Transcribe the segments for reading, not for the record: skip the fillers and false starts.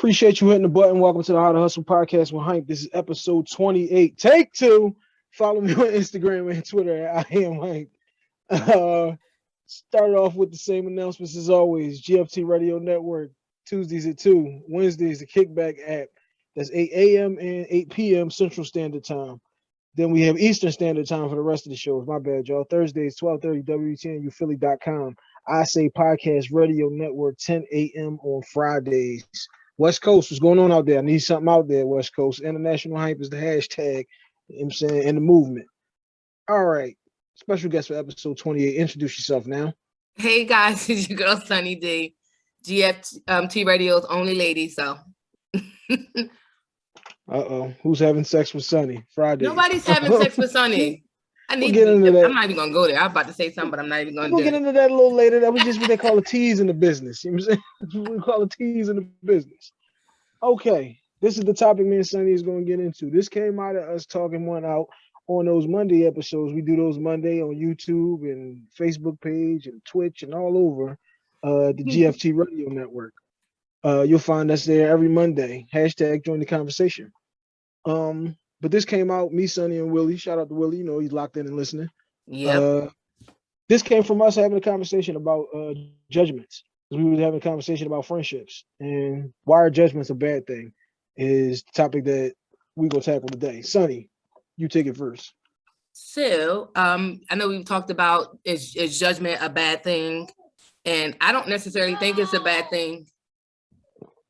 Appreciate you hitting the button. Welcome to the How to Hustle podcast with Hank. This is episode 28. Take two. Follow me on Instagram and Twitter at I am Hank. Started off with the same announcements as always. GFT Radio Network, Tuesdays at 2. Wednesdays, the Kickback app. That's 8 a.m. and 8 p.m. Central Standard Time. Then we have Eastern Standard Time for the rest of the shows. My bad, y'all. Thursdays, 12:30, WTNUphilly.com. I Say Podcast Radio Network, 10 a.m. on Fridays. West Coast, what's going on out there? I need something out there, West Coast. International Hype is the hashtag, you know what I'm saying, and the movement. All right. Special guest for episode 28. Introduce yourself now. Hey, guys. It's your girl, Sunny D. GFT Radio's only lady, so. Uh-oh. Who's having sex with Sunny? Friday. Nobody's having sex with Sunny. I'm not even going to go there. I'm about to say something, but I'm not even going to do it. We'll get into that a little later. That was just what they call a tease in the business. You know what I'm saying? That's what we call a tease in the business. Okay. This is the topic me and Sunny is going to get into. This came out of us talking one out on those Monday episodes. We do those Monday on YouTube and Facebook page and Twitch and all over the GFT Radio Network. You'll find us there every Monday. Hashtag join the conversation. But this came out, me, Sonny, and Willie. Shout out to Willie. You know, he's locked in and listening. Yeah. This came from us having a conversation about judgments. We were having a conversation about friendships and why are judgments a bad thing is the topic that we're going to tackle today. Sonny, you take it first. So, I know we've talked about is judgment a bad thing? And I don't necessarily think it's a bad thing.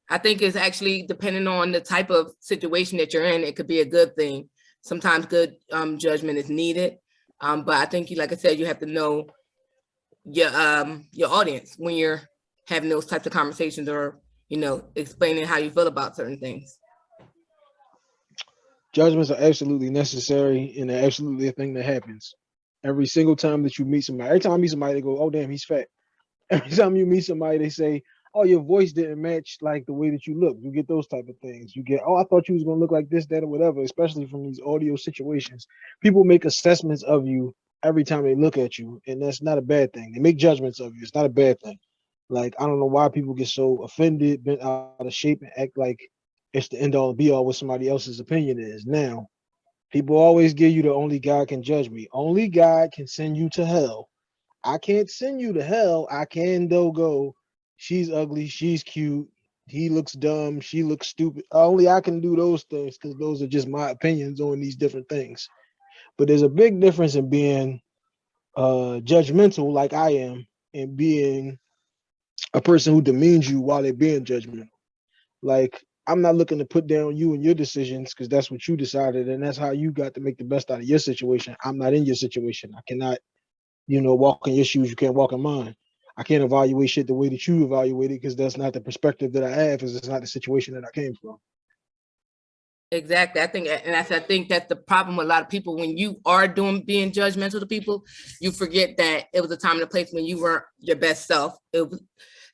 I think it's actually depending on the type of situation that you're in, it could be a good thing. Sometimes good judgment is needed. But I think, like I said, you have to know your audience when you're having those types of conversations or, you know, explaining how you feel about certain things. Judgments are absolutely necessary and they're absolutely a thing that happens. Every single time that you meet somebody, every time I meet somebody, they go, oh, damn, he's fat. Every time you meet somebody, they say, oh, your voice didn't match like the way that you look. You get those type of things. You get, oh, I thought you was going to look like this, that, or whatever, especially from these audio situations. People make assessments of you every time they look at you, and that's not a bad thing. They make judgments of you. It's not a bad thing. Like, I don't know why people get so offended, bent out of shape, and act like it's the end all and be all what somebody else's opinion is. Now, people always give you the only God can judge me. Only God can send you to hell. I can't send you to hell. I can, though, go, she's ugly, she's cute, he looks dumb, she looks stupid. Only I can do those things because those are just my opinions on these different things. But there's a big difference in being judgmental like I am and being a person who demeans you while they're being judgmental. Like, I'm not looking to put down you and your decisions because that's what you decided and that's how you got to make the best out of your situation. I'm not in your situation. I cannot, walk in your shoes. You can't walk in mine. I can't evaluate shit the way that you evaluate it because that's not the perspective that I have because it's not the situation that I came from. Exactly. I think that's the problem with a lot of people. When you are being judgmental to people, you forget that it was a time and a place when you weren't your best self. It was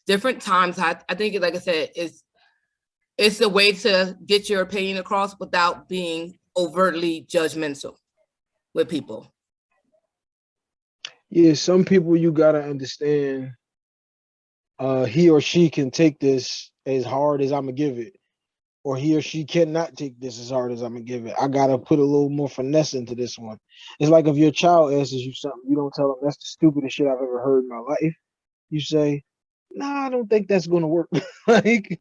different times. I think, like I said, it's a way to get your opinion across without being overtly judgmental with people. Yeah, some people you gotta understand he or she can take this as hard as I'm gonna give it, or he or she cannot take this as hard as I'm gonna give it. I gotta put a little more finesse into this one. It's like if your child asks you something, you don't tell them that's the stupidest shit I've ever heard in my life. You say, nah, I don't think that's gonna work. Like,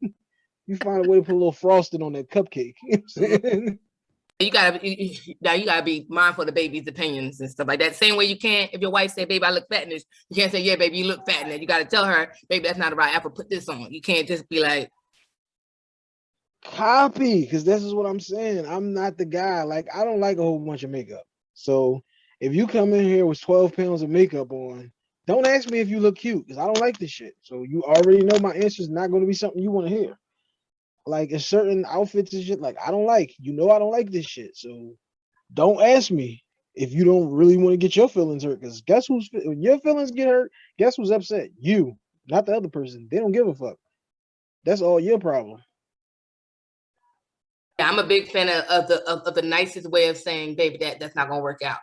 you find a way to put a little frosting on that cupcake. You know what I'm saying? You gotta be mindful of the baby's opinions and stuff like that. Same way you can't, if your wife say, baby, I look fat in this, you can't say, yeah, baby, you look fat in it. You gotta tell her, baby, that's not the right apple, put this on. You can't just be like, copy, because this is what I'm saying. I'm not the guy. Like, I don't like a whole bunch of makeup. So if you come in here with 12 pounds of makeup on, don't ask me if you look cute, because I don't like this shit. So you already know my answer is not going to be something you want to hear. Like, in certain outfits and shit, like, I don't like, I don't like this shit. So don't ask me if you don't really want to get your feelings hurt, because when your feelings get hurt, guess who's upset? You, not the other person. They don't give a fuck. That's all your problem. Yeah, I'm a big fan of the nicest way of saying, baby, that's not gonna work out.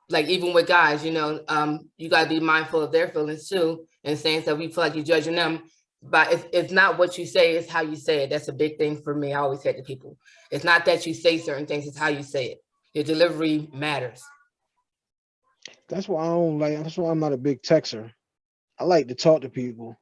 Like, even with guys, you gotta be mindful of their feelings too, and saying stuff. We feel like you're judging them. but it's not what you say, it's how you say it. That's a big thing for me. I always say to people, it's not that you say certain things, it's how you say it. Your delivery matters. That's why I don't like. That's why I'm not a big texter. I like to talk to people.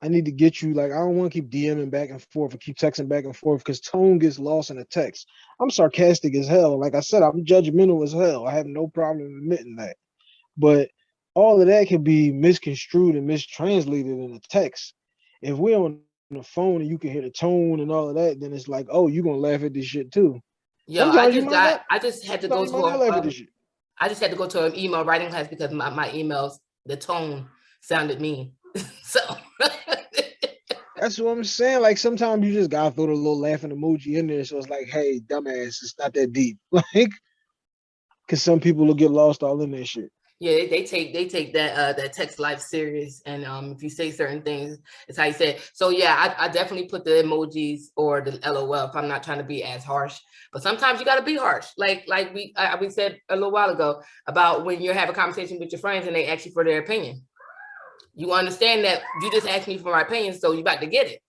I need to get you like I don't want to keep DMing back and forth or keep texting back and forth because tone gets lost in a text. I'm sarcastic as hell. Like I said, I'm judgmental as hell. I have no problem admitting that. But all of that can be misconstrued and mistranslated in a text. If we're on the phone and you can hear the tone and all of that, then it's like, oh, you're gonna laugh at this shit too. Yo, Sometimes you might not. I just had to Sometimes go you might to not laugh at this shit. I just had to go to an email writing class because my emails, the tone sounded mean. So That's what I'm saying. Like sometimes you just gotta throw the little laughing emoji in there, so it's like, hey, dumbass, it's not that deep. Like, because some people will get lost all in that shit. yeah, they take that text life serious, and if you say certain things, it's how you say it. So yeah, I definitely put the emojis or the LOL if I'm not trying to be as harsh. But sometimes you got to be harsh, like we said a little while ago about when you're having a conversation with your friends and they ask you for their opinion. You understand that you just asked me for my opinion, so you about to get it,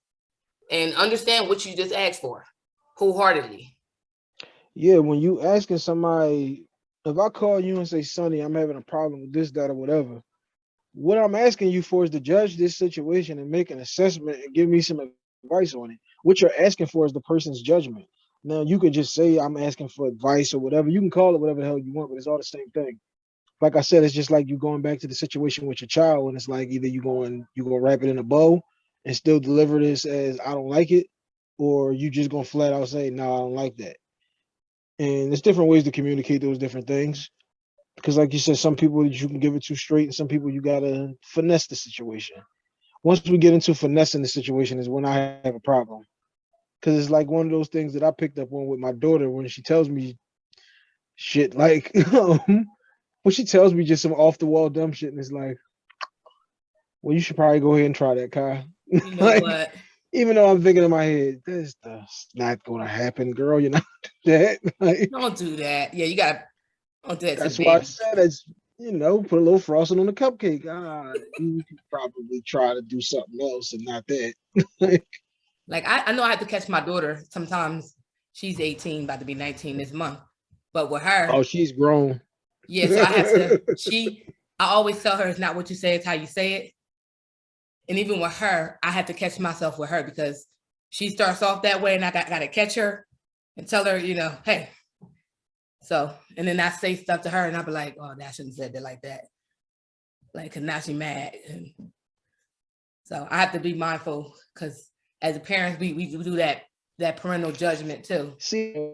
and understand what you just asked for, wholeheartedly. Yeah, when you asking somebody, if I call you and say, Sonny, I'm having a problem with this, that, or whatever, what I'm asking you for is to judge this situation and make an assessment and give me some advice on it. What you're asking for is the person's judgment. Now you could just say I'm asking for advice or whatever. You can call it whatever the hell you want, but it's all the same thing. Like I said, it's just like you going back to the situation with your child, and it's like either you gonna wrap it in a bow and still deliver this as I don't like it, or you just gonna flat out say no, I don't like that. And there's different ways to communicate those different things because, like you said, some people you can give it too straight, and some people you gotta finesse the situation. Once we get into finessing the situation, is when I have a problem because it's like one of those things that I picked up on with my daughter when she tells me shit like when she tells me just some off the wall dumb shit, and it's like, well, you should probably go ahead and try that, Kai. You know Like, what? even though I'm thinking in my head, that's not gonna happen, girl. You're not that. Like, Don't do that. Yeah, you got don't do that to the that's why I baby. said it's put a little frosting on the cupcake. You could probably try to do something else and not that. Like I know I have to catch my daughter sometimes. She's 18, about to be 19 this month. But with her, Oh, she's grown. yeah, so I have to, I always tell her it's not what you say, it's how you say it. And even with her, I have to catch myself with her because she starts off that way and I got to catch her and tell her, hey. So, and then I say stuff to her and I'll be like, oh, I shouldn't have said it like that. Like, cause now she's mad. And so I have to be mindful because as a parent, we do that parental judgment too. See,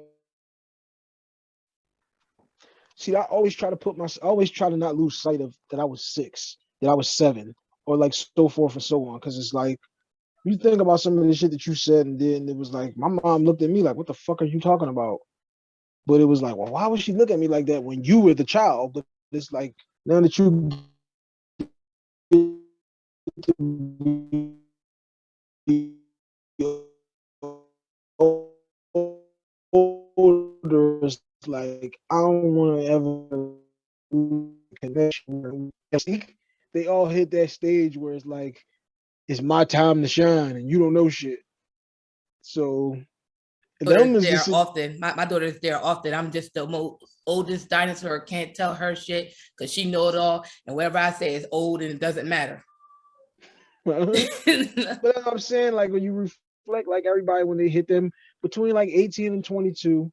I always try to not lose sight of that I was 6, that I was 7, or like so forth and so on. Because it's like you think about some of the shit that you said and did, and it was like my mom looked at me like, "What the fuck are you talking about?" But it was like, well, why would she look at me like that when you were the child? But it's like now that you older, it's like I don't want to ever connection. They all hit that stage where it's like it's my time to shine, and you don't know shit. So them Daughter's is there the often. My daughter's there often. I'm just the oldest dinosaur. Can't tell her shit because she know it all. And whatever I say is old and it doesn't matter. but I'm saying, like when you reflect, like everybody when they hit them between like 18 and 22,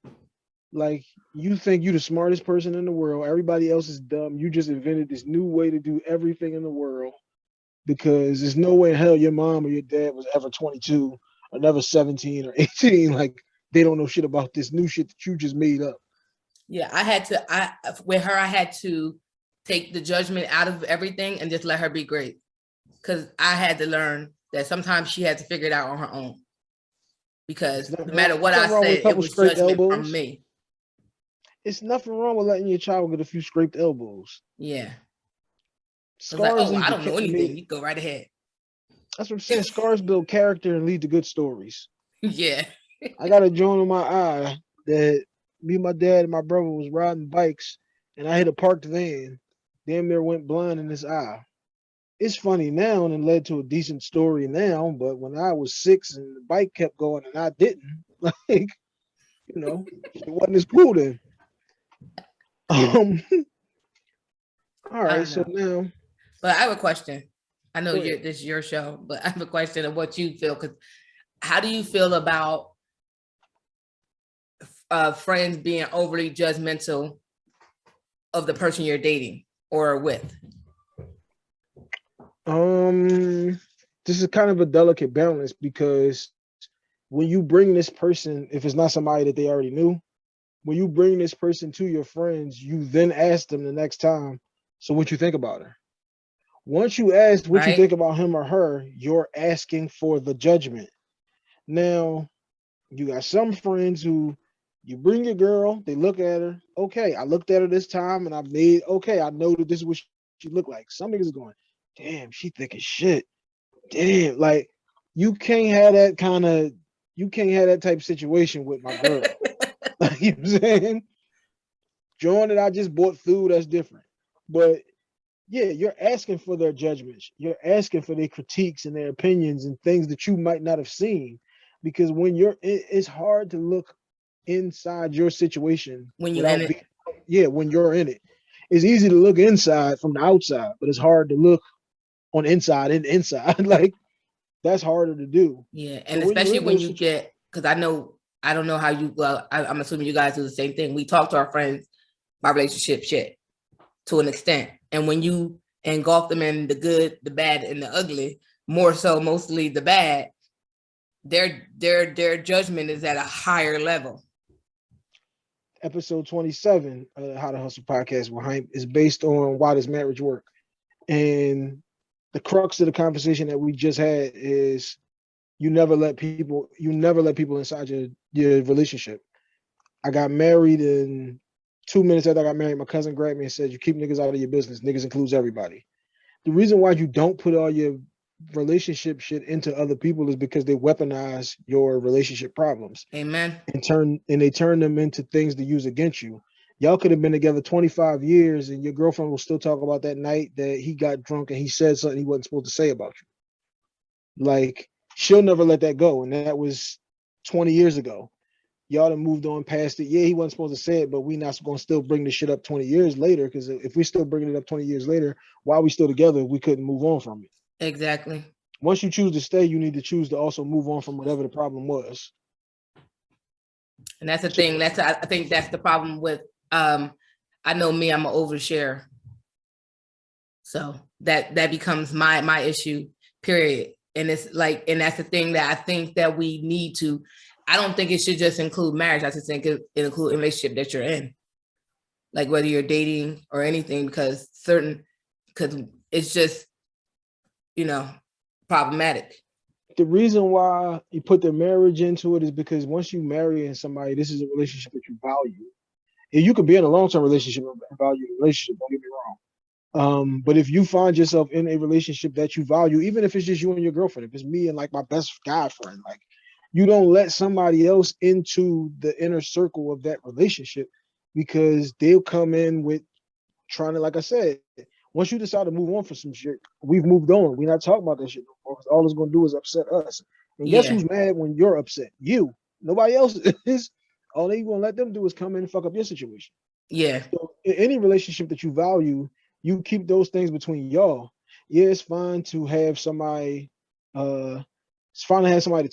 like you think you the smartest person in the world. Everybody else is dumb. You just invented this new way to do everything in the world because there's no way in hell your mom or your dad was ever 22 or never 17 or 18. Like they don't know shit about this new shit that you just made up. Yeah, with her, I had to take the judgment out of everything and just let her be great. Because I had to learn that sometimes she had to figure it out on her own. Because no matter what I wrong with a said, it couple was scraped judgment from elbows. me. It's nothing wrong with letting your child get a few scraped elbows. Yeah. It's like, Scars oh, I lead don't know to anything. You go right ahead. That's what I'm saying. Scars build character and lead to good stories. Yeah. I got a joint in my eye that me, my dad, and my brother was riding bikes, and I hit a parked van. Damn near went blind in this eye. it's funny now and it led to a decent story now. But when I was 6 and the bike kept going and I didn't, like, it wasn't as cool then. Um, all I right, don't so know. now But I have a question. I know go ahead. this is your show, but I have a question of what you feel. Because how do you feel about friends being overly judgmental of the person you're dating or with? This is kind of a delicate balance because when you bring this person, if it's not somebody that they already knew, when you bring this person to your friends, you then ask them the next time, so what you think about her? Once you ask what you Right? think about him or her, you're asking for the judgment. Now, you got some friends who you bring your girl, they look at her. Okay, I looked at her this time and I know that this is what she looked like. Some niggas are going, damn, she thick as shit. Damn, like you can't have that kind of, you can't have that type of situation with my girl. Like, you know what I'm saying? Join that I just bought food, that's different. But yeah, you're asking for their judgments. You're asking for their critiques and their opinions and things that you might not have seen. Because when it's hard to look inside your situation When you in without it. being, yeah, when you're in it. It's easy to look inside from the outside, but it's hard to look on inside and inside. Like, that's harder to do. Yeah. So And when you're especially in when those you situations, get, because I don't know how you, well, I'm assuming you guys do the same thing. We talk to our friends about relationship shit to an extent. And when you engulf them in the good, the bad, and the ugly, more so mostly the bad, their judgment is at a higher level. episode 27 of the How to Hustle podcast behind is based on why does marriage work? And the crux of the conversation that we just had is you never let people inside your relationship. I got married and 2 minutes after I got married, my cousin grabbed me and said, you keep niggas out of your business. Niggas includes everybody. The reason why you don't put all your relationship shit into other people is because they weaponize your relationship problems Amen. and they turn them into things to use against you. Y'all could have been together 25 years and your girlfriend will still talk about that night that he got drunk and he said something he wasn't supposed to say about you. Like, she'll never let that go. And that was 20 years ago. Y'all done moved on past it. Yeah, he wasn't supposed to say it, but we not going to still bring this shit up 20 years later. Because if we still bringing it up 20 years later, while we still together, we couldn't move on from it. Exactly. Once you choose to stay, you need to choose to also move on from whatever the problem was. And that's the thing. I think that's the problem with I know me, I'm an overshare. So that becomes my issue, period. And it's like, and that's the thing that I think that we need to, I don't think it should just include marriage. I just think it include a relationship that you're in. Like whether you're dating or anything, because it's just, problematic. The reason why you put the marriage into it is because once you marry somebody, this is a relationship that you value. And you could be in a long-term relationship and value the relationship, don't get me wrong. But if you find yourself in a relationship that you value, even if it's just you and your girlfriend, if it's me and like my best guy friend, like you don't let somebody else into the inner circle of that relationship because they'll come in with trying to, like I said, once you decide to move on for some shit, we've moved on. We're not talking about that shit no more because all it's gonna do is upset us. And guess Yeah. who's mad when you're upset? You. Nobody else is. All they gonna let them do is come in and fuck up your situation. Yeah. So in any relationship that you value, you keep those things between y'all. Yeah, it's fine to have somebody to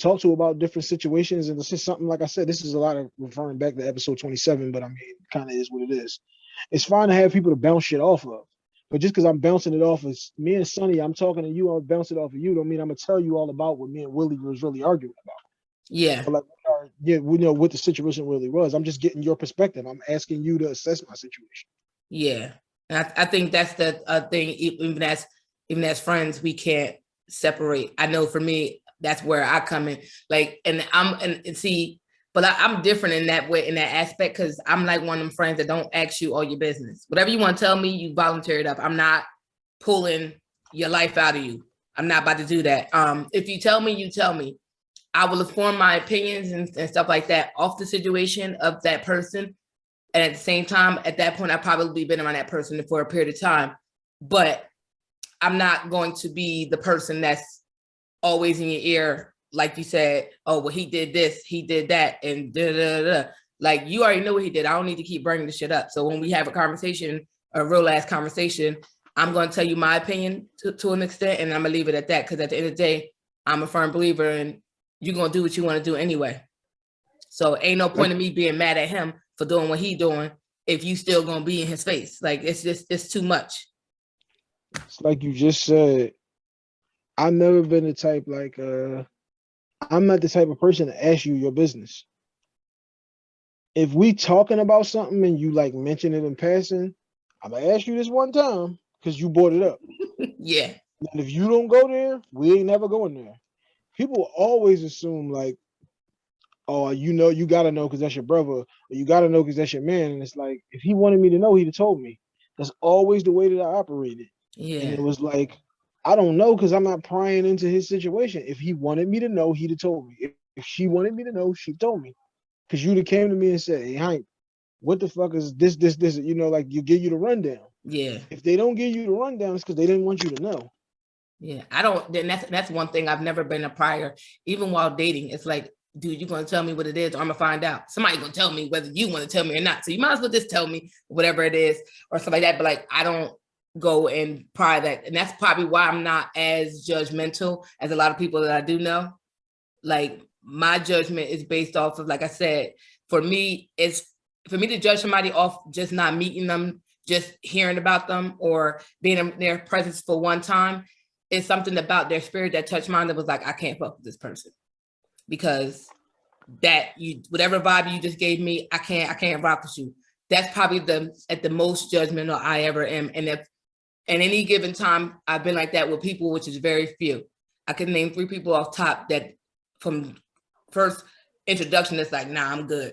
talk to about different situations. And this is something, like I said, this is a lot of referring back to episode 27, but I mean, kind of is what it is. It's fine to have people to bounce shit off of. But just because I'm bouncing it off of me and Sonny, I'm talking to you, I'm bouncing it off of you, don't mean I'm gonna tell you all about what me and Willie was really arguing about. Yeah. Or like, yeah, we know what the situation really was. I'm just getting your perspective. I'm asking you to assess my situation. Yeah. And I think that's the thing, even as friends, we can't separate. I know for me, that's where I come in. Like, and see, but I'm different in that way, in that aspect, because I'm like one of them friends that don't ask you all your business. Whatever you want to tell me, you volunteer it up. I'm not pulling your life out of you. I'm not about to do that. If you tell me, you tell me. I will inform my opinions and stuff like that off the situation of that person. And at the same time, at that point, I've probably been around that person for a period of time. But I'm not going to be the person that's always in your ear, like you said, oh, well, he did this, he did that, and da da da. Like, you already know what he did. I don't need to keep bringing the shit up. So when we have a conversation, a real ass conversation, I'm going to tell you my opinion to an extent, and I'm going to leave it at that. Because at the end of the day, I'm a firm believer and you're going to do what you want to do anyway. So ain't no point in me being mad at him for doing what he doing if you still going to be in his face. Like, it's too much. It's like you just said, I've never been the type like, I'm not the type of person to ask you your business. If we talking about something and you like mention it in passing, I'm gonna ask you this one time because you brought it up. Yeah. And if you don't go there, we ain't never going there. People always assume like, oh, you know, you gotta know because that's your brother, or you gotta know because that's your man. And it's like, if he wanted me to know, he'd have told me. That's always the way that I operated. Yeah. And it was like, I don't know because I'm not prying into his situation. If he wanted me to know, he'd have told me. If she wanted me to know, she told me. Because you'd have came to me and said, hey, Hank, what the fuck is this? You know, like you give you the rundown. Yeah. If they don't give you the rundown, it's because they didn't want you to know. Yeah. I don't, then that's one thing I've never been a prior, even while dating. It's like, dude, you're going to tell me what it is, or I'm going to find out. Somebody's going to tell me whether you want to tell me or not. So you might as well just tell me whatever it is or something like that. But like, I don't go and pry that. And that's probably why I'm not as judgmental as a lot of people that I do know. Like, my judgment is based off of, like I said, for me, it's for me to judge somebody off just not meeting them, just hearing about them or being in their presence for one time. It's something about their spirit that touched mine that was like, I can't fuck with this person because that you, whatever vibe you just gave me, I can't rock with you. That's probably at the most judgmental I ever am. And if at any given time I've been like that with people, which is very few, I can name 3 people off top that from first introduction, it's like, nah, I'm good.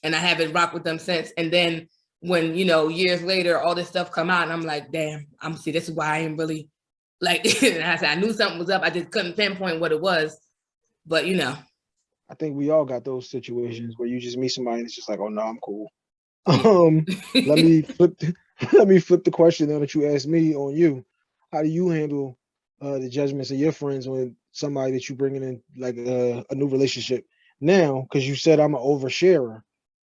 And I haven't rocked with them since. And then when, you know, years later, all this stuff come out and I'm like, damn, this is why I ain't really like, and I said, I knew something was up. I just couldn't pinpoint what it was, but you know. I think we all got those situations where you just meet somebody and it's just like, oh no, I'm cool. Yeah. Let me flip the question now that you asked me on you. How do you handle the judgments of your friends when somebody that you bringing in like a new relationship now? Because you said I'm an oversharer,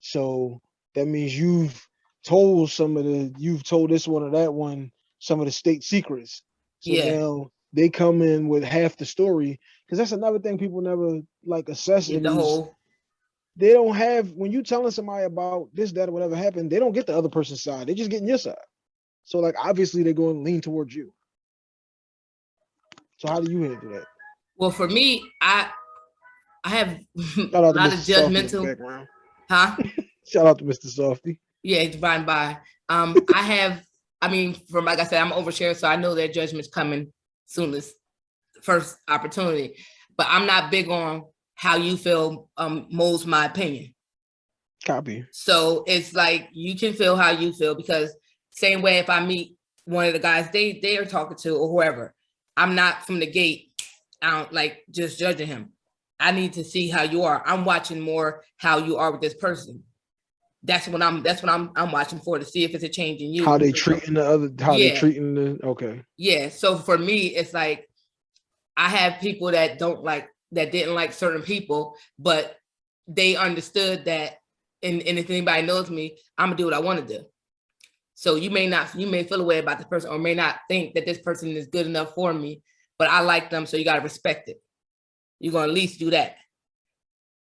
so that means you've told this one or that one some of the state secrets. So Yeah. now they come in with half the story because that's another thing people never like assess in The these. whole. They don't have when you telling somebody about this, that, or whatever happened, they don't get the other person's side. They just getting your side. So like obviously they're going to lean towards you. So how do you handle that? Well, for me, I have Shout out a to lot of Mr. Softy in the judgmental, background. huh? Shout out to Mr. Softy. Yeah, it's by. I mean, from like I said, I'm overshare, so I know their judgment's coming soon as first opportunity. But I'm not big on how you feel molds my opinion. Copy. So it's like you can feel how you feel because same way if I meet one of the guys they are talking to or whoever, I'm not from the gate. I don't like just judging him. I need to see how you are. I'm watching more how you are with this person. That's what I'm watching for to see if it's a change in you. How they treating the other, how they treating the okay. Yeah. So for me, it's like I have people that didn't like certain people, but they understood that and if anybody knows me, I'm gonna do what I want to do. So you may feel a way about this person or may not think that this person is good enough for me, but I like them, so you gotta respect it. You're gonna at least do that.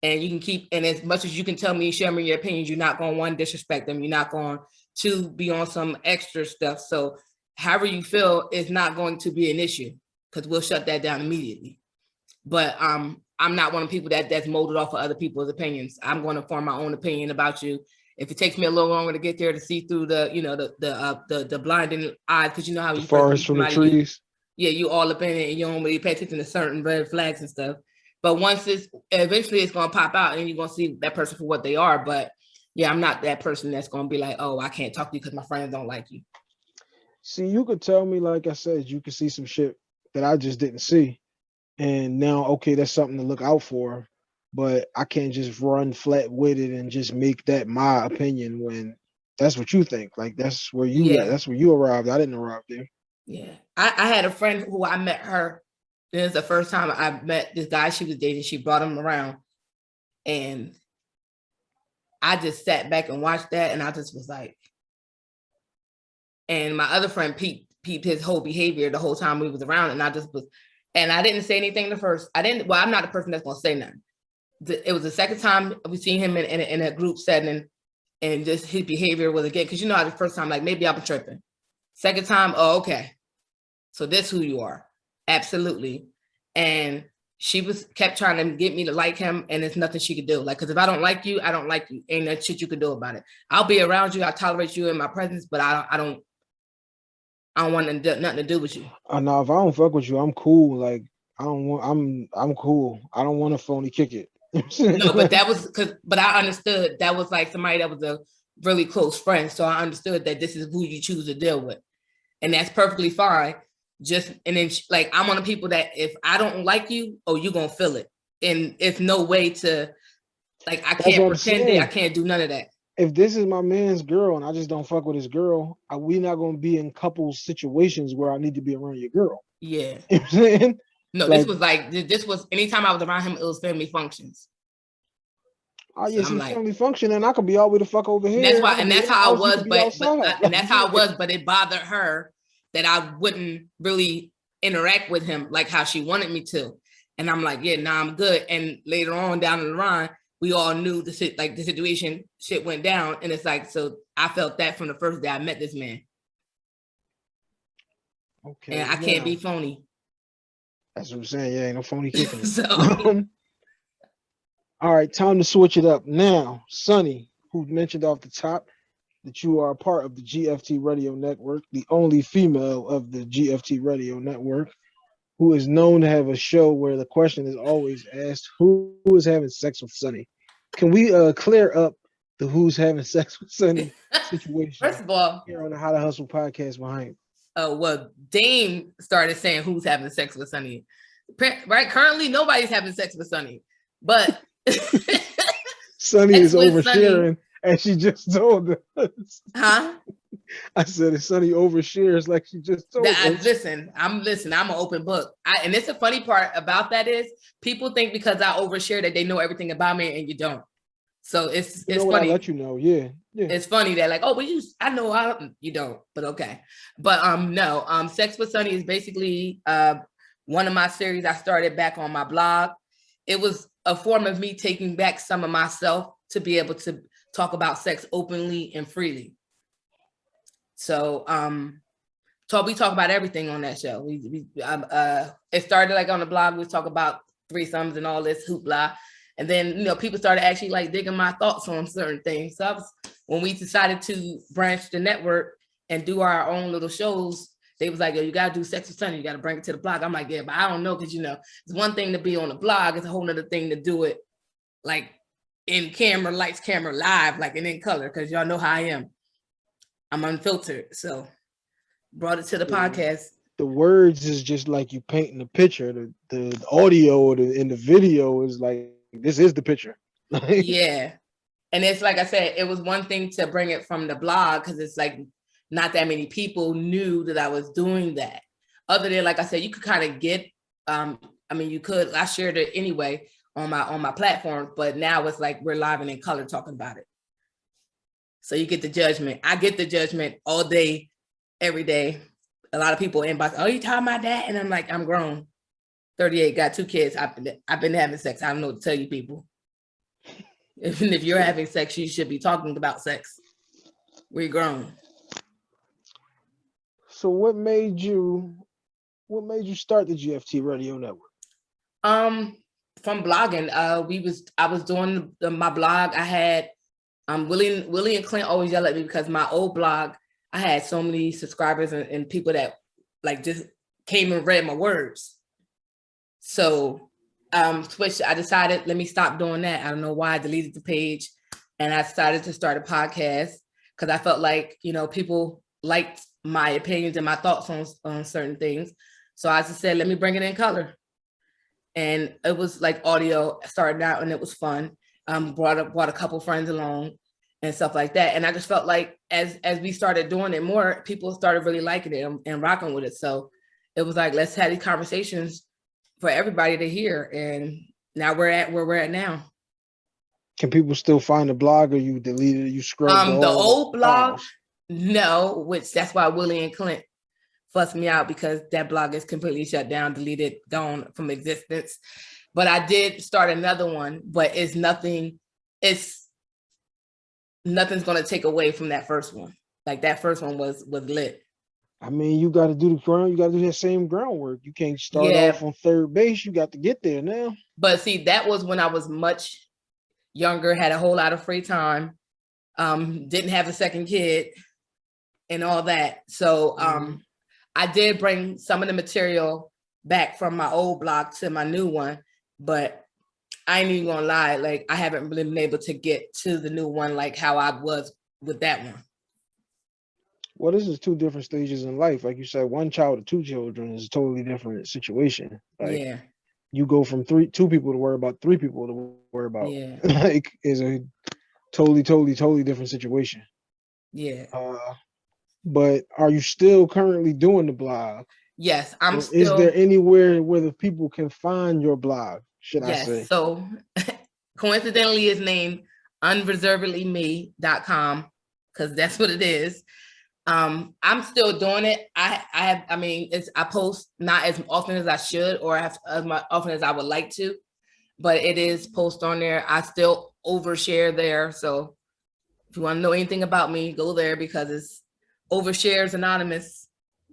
And you can keep, and as much as you can tell me, share me your opinions, you're not going to one, disrespect them. You're not going to be on some extra stuff. So however you feel is not going to be an issue because we'll shut that down immediately. But I'm not one of the people that's molded off of other people's opinions. I'm going to form my own opinion about you. If it takes me a little longer to get there to see through the blinding eyes, because you know how the you forest from the trees. You all up in it and you don't really pay attention to certain red flags and stuff. But eventually it's going to pop out and you're going to see that person for what they are. But yeah, I'm not that person that's going to be like, oh, I can't talk to you because my friends don't like you. See, you could tell me, like I said, you could see some shit that I just didn't see. And now, okay, that's something to look out for. But I can't just run flat with it and just make that my opinion when that's what you think. Like that's where you got, that's where you arrived. I didn't arrive there. Yeah. I had a friend who I met her. This is the first time I met this guy she was dating. She brought him around. And I just sat back and watched that. And I just was like, and my other friend peeped his whole behavior the whole time we was around. And I just was, and I didn't say anything the first. Well, I'm not the person that's going to say nothing. It was the second time we seen him in a group setting, and just his behavior was again, because the first time, like, maybe I'm tripping. Second time, oh, okay. So this who you are. Absolutely. And she kept trying to get me to like him, and there's nothing she could do. Like, because if I don't like you, I don't like you. Ain't that shit you could do about it. I'll be around you. I tolerate you in my presence, but I don't want nothing to do with you. No, if I don't fuck with you, I'm cool. Like, I'm cool. I don't want to phony kick it. No, but that was but I understood that was like somebody that was a really close friend. So I understood that this is who you choose to deal with. And that's perfectly fine. And then like, I'm one of the people that if I don't like you, oh, you're going to feel it. And it's no way to, like, I can't pretend that I can't do none of that. If this is my man's girl and I just don't fuck with his girl, we not going to be in couple situations where I need to be around your girl. Yeah. You know what I'm saying? No, like, this was anytime I was around him, it was family functions. Oh yeah, so family function, and I could be all the way the fuck over here. And that's how I was, but it bothered her that I wouldn't really interact with him like how she wanted me to. And I'm like, yeah, nah, I'm good. And later on down the line, we all knew the situation shit went down. And it's like, so I felt that from the first day I met this man. Okay. And I can't be phony. That's what I'm saying. Yeah, ain't no phony kicking it. All right, time to switch it up. Now, Sonny, who mentioned off the top that you are a part of the GFT Radio Network, the only female of the GFT Radio Network, who is known to have a show where the question is always asked, who is having sex with Sonny? Can we clear up the who's having sex with Sonny situation? First of all, here on the How to Hustle podcast behind. Well, Dame started saying who's having sex with Sonny. Right? Currently, nobody's having sex with Sonny. But Sonny is oversharing, and she just told us. Huh? I said, if Sonny overshares like she just told us. Listen, I'm an open book. And it's the funny part about that is people think because I overshare that they know everything about me, and you don't. So it's funny. I'll let you know, yeah. It's funny that like, oh, but you don't, but okay. But no, Sex with Sonny is basically one of my series I started back on my blog. It was a form of me taking back some of myself to be able to talk about sex openly and freely. So we talk about everything on that show. It started like on the blog, we talk about threesomes and all this hoopla. And then, people started actually like digging my thoughts on certain things. So when we decided to branch the network and do our own little shows, they was like, yo, you got to do Sex with Sonny. You got to bring it to the blog. I'm like, yeah, but I don't know. Because, it's one thing to be on the blog. It's a whole nother thing to do it like in camera, lights, camera, live, like and in color. Because y'all know how I am. I'm unfiltered. So brought it to the podcast. The words is just like you painting the picture. The audio in the video is like, this is the picture. Yeah. And it's like I said, it was one thing to bring it from the blog because it's like not that many people knew that I was doing that. Other than, like I said, you could kind of get, you could, I shared it anyway on my platform, but now it's like we're live and in color talking about it. So you get the judgment. I get the judgment all day, every day. A lot of people inbox, oh, you talking about that? And I'm like, I'm grown. 38, got 2 kids. I've been having sex. I don't know what to tell you people. Even if you're having sex, you should be talking about sex. We're grown. So what made you start the GFT Radio Network? From blogging. I was doing my blog. I had Willie and Clint always yell at me because my old blog, I had so many subscribers and people that like just came and read my words. So switched. I decided, let me stop doing that. I don't know why I deleted the page, and I started to start a podcast because I felt like, people liked my opinions and my thoughts on certain things. So I just said, let me bring it in color. And it was like audio started out and it was fun. Brought a couple friends along. and stuff like that. And I just felt like as we started doing it more, people started really liking it and rocking with it. So it was like, let's have these conversations for everybody to hear. And now we're at where we're at now. Can people still find the blog, or you deleted it, you scrubbed The all old blog, files? no, which that's why Willie and Clint fussed me out, because that blog is completely shut down, deleted, gone from existence. But I did start another one, but nothing's going to take away from that first one. Like that first one was lit. I mean, you got to do that same groundwork. You can't start off on third base. You got to get there now. But see, that was when I was much younger, had a whole lot of free time, didn't have a second kid and all that. So I did bring some of the material back from my old blog to my new one, but I ain't even gonna lie, like I haven't really been able to get to the new one like how I was with that one. Well, this is two different stages in life. Like you said, one child to two children is a totally different situation. Like you go from two people to worry about, three people to worry about. Yeah. Like is a totally different situation. Yeah. But are you still currently doing the blog? Yes, I'm still. Is there anywhere where the people can find your blog? Should I say? So coincidentally, it's named unreservedlyme.com, because that's what it is. I'm still doing it. I post not as often as I should, or as often as I would like to, but it is post on there. I still overshare there. So if you want to know anything about me, go there, because it's Overshares Anonymous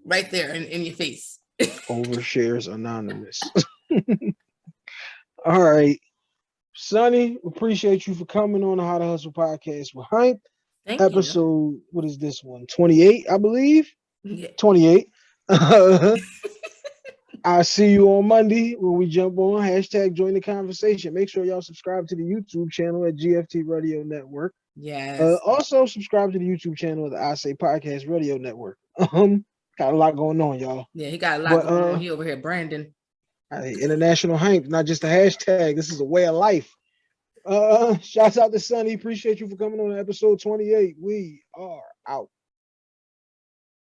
right there in your face. Overshares Anonymous. All right. Sonny, appreciate you for coming on the How to Hustle podcast with Hank. Thank Episode, you. What is this one? 28, I believe. Yeah. 28. I'll see you on Monday when we jump on #join the conversation. Make sure y'all subscribe to the YouTube channel at GFT Radio Network. Yes. Also subscribe to the YouTube channel of the I Say Podcast Radio Network. Got a lot going on, y'all. Yeah, he got a lot going on. He over here, Brandon. International Hank, not just a hashtag. This is a way of life. Shouts out to Sonny. Appreciate you for coming on episode 28. We are out.